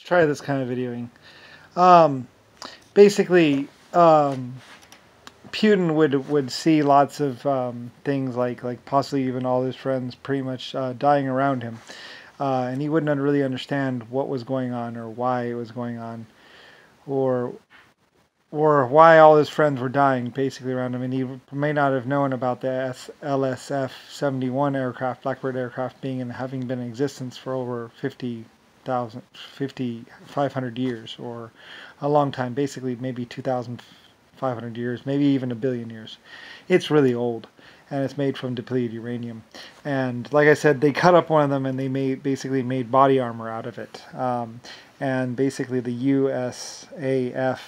Try this kind of videoing. Um, basically, Putin would see lots of things like possibly even all his friends pretty much dying around him, and he wouldn't really understand what was going on or why it was going on, or or why all his friends were dying basically around him, and he may not have known about the LSF-71 aircraft, Blackbird aircraft, being and having been in existence for over 500 years, or a long time, basically maybe 2,500 years, maybe even a billion years. It's really old, and it's made from depleted uranium. And like I said, they cut up one of them and they basically made body armor out of it. And basically the USAF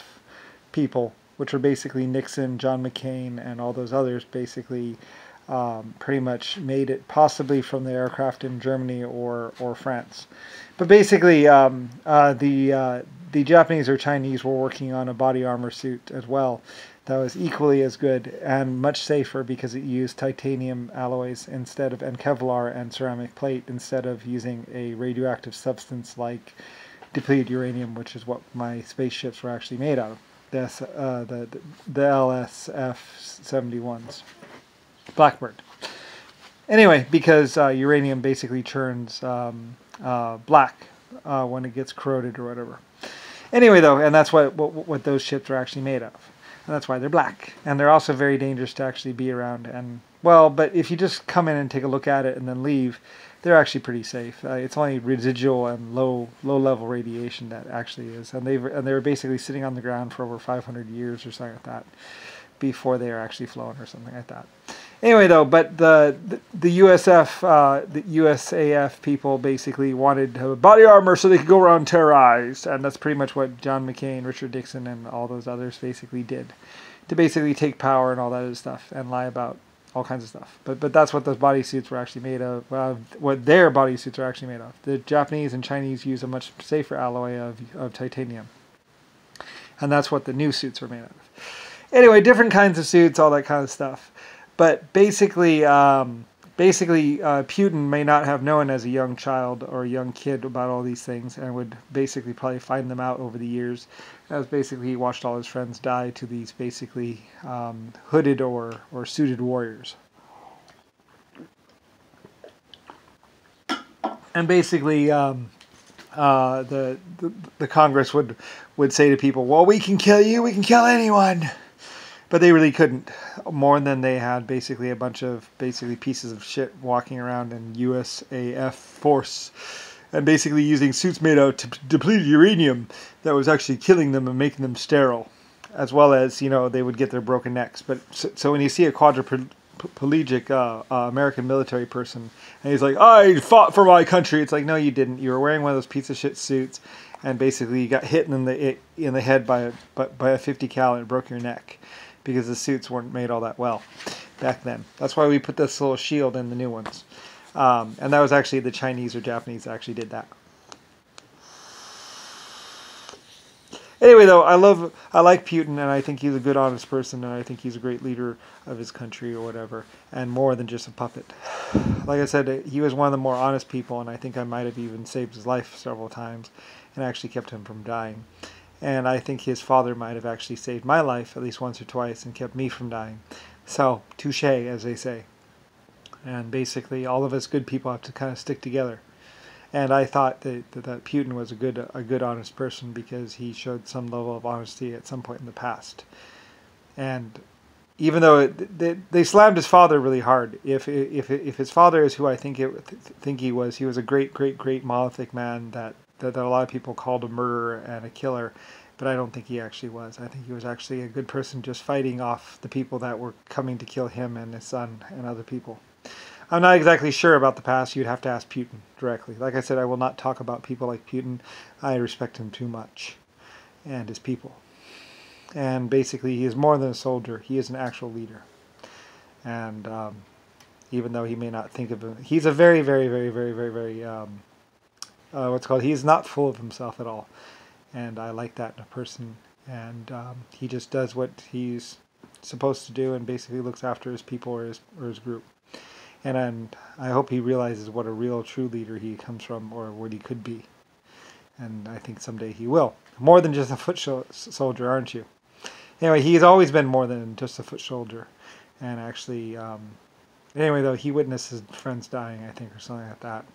people, which were basically Nixon, John McCain, and all those others, basically pretty much made it possibly from the aircraft in Germany or France. But basically, the Japanese or Chinese were working on a body armor suit as well that was equally as good and much safer because it used titanium alloys instead of and Kevlar and ceramic plate instead of using a radioactive substance like depleted uranium, which is what my spaceships were actually made out of. The LSF-71s. Blackbird. Anyway, because uranium basically turns black when it gets corroded or whatever. Anyway, though, and that's what those ships are actually made of. And that's why they're black. And they're also very dangerous to actually be around. And, well, but if you just come in and take a look at it and then leave, they're actually pretty safe. It's only residual and low level radiation that actually is. And they were basically sitting on the ground for over 500 years or something like that before they are actually flown or something like that. Anyway, though, but the USAF people basically wanted to have body armor so they could go around terrorize, and that's pretty much what John McCain, Richard Nixon, and all those others basically did, to basically take power and all that other stuff and lie about all kinds of stuff. But that's what those bodysuits were actually made of. What their bodysuits are actually made of. The Japanese and Chinese use a much safer alloy of titanium, and that's what the new suits are made of. Anyway, different kinds of suits, all that kind of stuff. But basically, Putin may not have known as a young child or a young kid about all these things, and would basically probably find them out over the years, as basically he watched all his friends die to these basically hooded or suited warriors. And basically, the Congress would say to people, "Well, we can kill you, we can kill anyone." But they really couldn't, more than they had basically a bunch of pieces of shit walking around in USAF force and basically using suits made out of depleted uranium that was actually killing them and making them sterile, as well as, they would get their broken necks. But so when you see a quadriplegic American military person and he's like, "I fought for my country," it's like, no, you didn't. You were wearing one of those piece of shit suits, and basically you got hit in the head by a 50 cal and it broke your neck, because the suits weren't made all that well back then. That's why we put this little shield in the new ones. And that was actually the Chinese or Japanese that actually did that. Anyway, though, I like Putin, and I think he's a good, honest person, and I think he's a great leader of his country or whatever, and more than just a puppet. Like I said, he was one of the more honest people, and I think I might have even saved his life several times and actually kept him from dying. And I think his father might have actually saved my life at least once or twice and kept me from dying. So, touche, as they say. And basically, all of us good people have to kind of stick together. And I thought that Putin was a good, honest person, because he showed some level of honesty at some point in the past. And even though they slammed his father really hard, if his father is who I think he was a great monolithic man that a lot of people called a murderer and a killer, but I don't think he actually was. I think he was actually a good person, just fighting off the people that were coming to kill him and his son and other people. I'm not exactly sure about the past. You'd have to ask Putin directly. Like I said, I will not talk about people like Putin. I respect him too much, and his people. And basically, he is more than a soldier. He is an actual leader. And even though he may not think of him, he's a very, very, very, very, very, very he's not full of himself at all. And I like that in a person. And he just does what he's supposed to do, and basically looks after his people or his group. And I hope he realizes what a real, true leader he comes from, or what he could be. And I think someday he will. More than just a foot soldier, aren't you? Anyway, he's always been more than just a foot soldier. And actually, anyway, though, he witnessed his friends dying, I think, or something like that.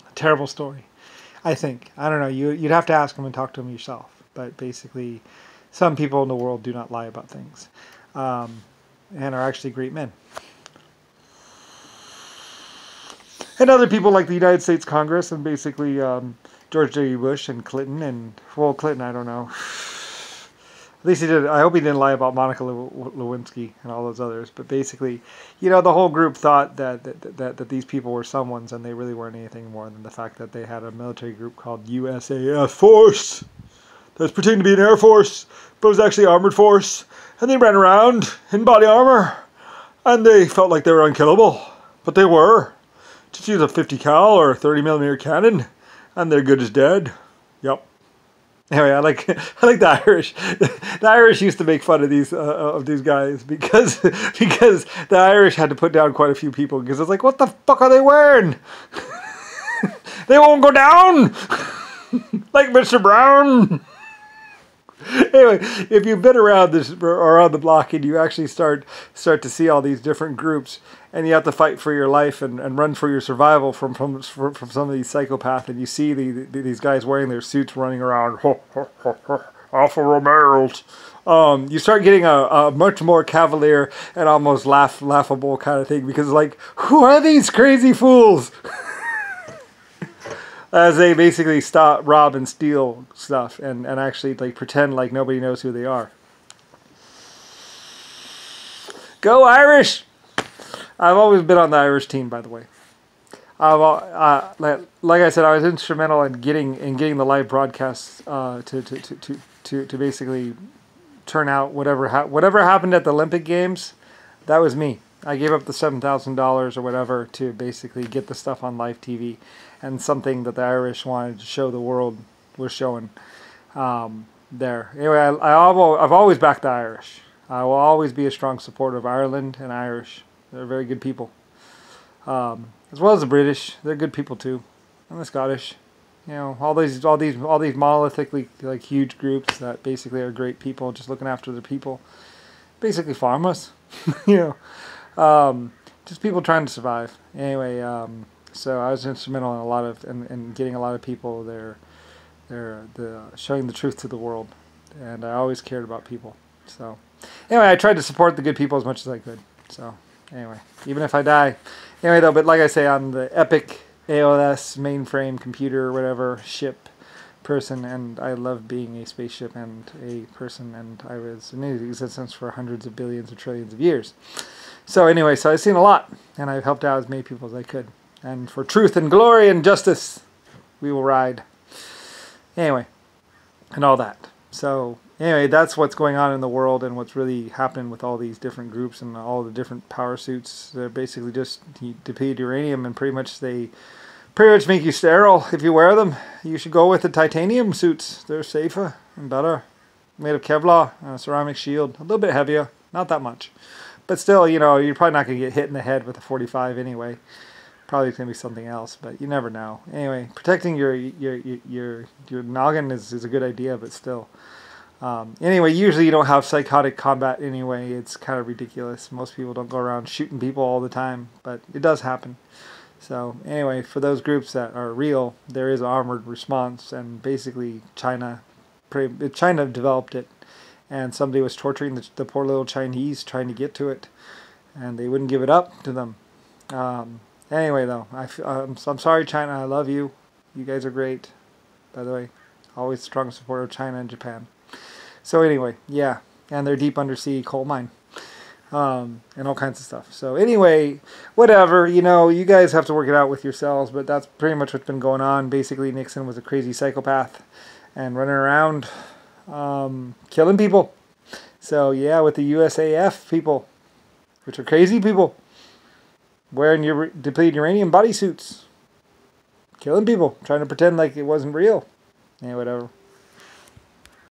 A terrible story, I think. I don't know. You'd have to ask him and talk to him yourself. But basically, some people in the world do not lie about things. And are actually great men. And other people like the United States Congress and basically George W. Bush and Clinton and, well, Clinton, I don't know. At least he did. I hope he didn't lie about Monica Lewinsky and all those others. But basically, you know, the whole group thought that these people were someone's, and they really weren't anything more than the fact that they had a military group called USAF Force. That's pretending to be an air force, but it was actually armored force. And they ran around in body armor, and they felt like they were unkillable, but they were. Just use a 50 cal or 30 millimeter cannon, and they're good as dead. Yep. Anyway, I like the Irish. The Irish used to make fun of these guys because the Irish had to put down quite a few people because it's like, what the fuck are they wearing? They won't go down like Mr. Brown. Anyway, if you've been around this or around the block and you actually start to see all these different groups, and you have to fight for your life and run for your survival from some of these psychopaths, and you see these guys wearing their suits running around, Alfa Romeos, you start getting a much more cavalier and almost laughable kind of thing, because like, who are these crazy fools? As they basically stop, rob, and steal stuff, and actually like pretend like nobody knows who they are. Go Irish! I've always been on the Irish team, by the way. Like I said, I was instrumental in getting the live broadcasts to basically turn out whatever happened at the Olympic Games. That was me. I gave up the $7,000 or whatever to basically get the stuff on live TV, and something that the Irish wanted to show the world was showing there. Anyway, I've always backed the Irish. I will always be a strong supporter of Ireland and Irish. They're very good people, as well as the British. They're good people too, and the Scottish. You know, all these monolithically like huge groups that basically are great people, just looking after the people, basically farmers. You know, just people trying to survive. Anyway, so I was instrumental in a lot of in getting a lot of people showing the truth to the world, and I always cared about people. So anyway, I tried to support the good people as much as I could. So anyway, even if I die, anyway though. But like I say, I'm the epic AOS mainframe computer or whatever ship person, and I love being a spaceship and a person, and I was in existence for hundreds of billions or trillions of years. So anyway, so I've seen a lot, and I've helped out as many people as I could. And for truth and glory and justice, we will ride. Anyway, and all that. So anyway, that's what's going on in the world, and what's really happening with all these different groups and all the different power suits. They're basically just depleted uranium, and pretty much make you sterile if you wear them. You should go with the titanium suits. They're safer and better. Made of Kevlar and a ceramic shield. A little bit heavier, not that much. But still, you know, you're probably not going to get hit in the head with a 45 anyway. Probably going to be something else, but you never know. Anyway, protecting your noggin is a good idea, but still. Anyway, usually you don't have psychotic combat anyway. It's kind of ridiculous. Most people don't go around shooting people all the time, but it does happen. So anyway, for those groups that are real, there is an armored response, and basically China developed it, and somebody was torturing the poor little Chinese trying to get to it, and they wouldn't give it up to them. Anyway, though, I'm sorry, China. I love you. You guys are great. By the way, always strong supporter of China and Japan. So anyway, yeah, and their deep undersea coal mine. And all kinds of stuff. So anyway, whatever, you know, you guys have to work it out with yourselves, but that's pretty much what's been going on. Basically, Nixon was a crazy psychopath and running around killing people. So yeah, with the USAF people, which are crazy people, wearing your depleted uranium bodysuits, killing people, trying to pretend like it wasn't real. Yeah, whatever.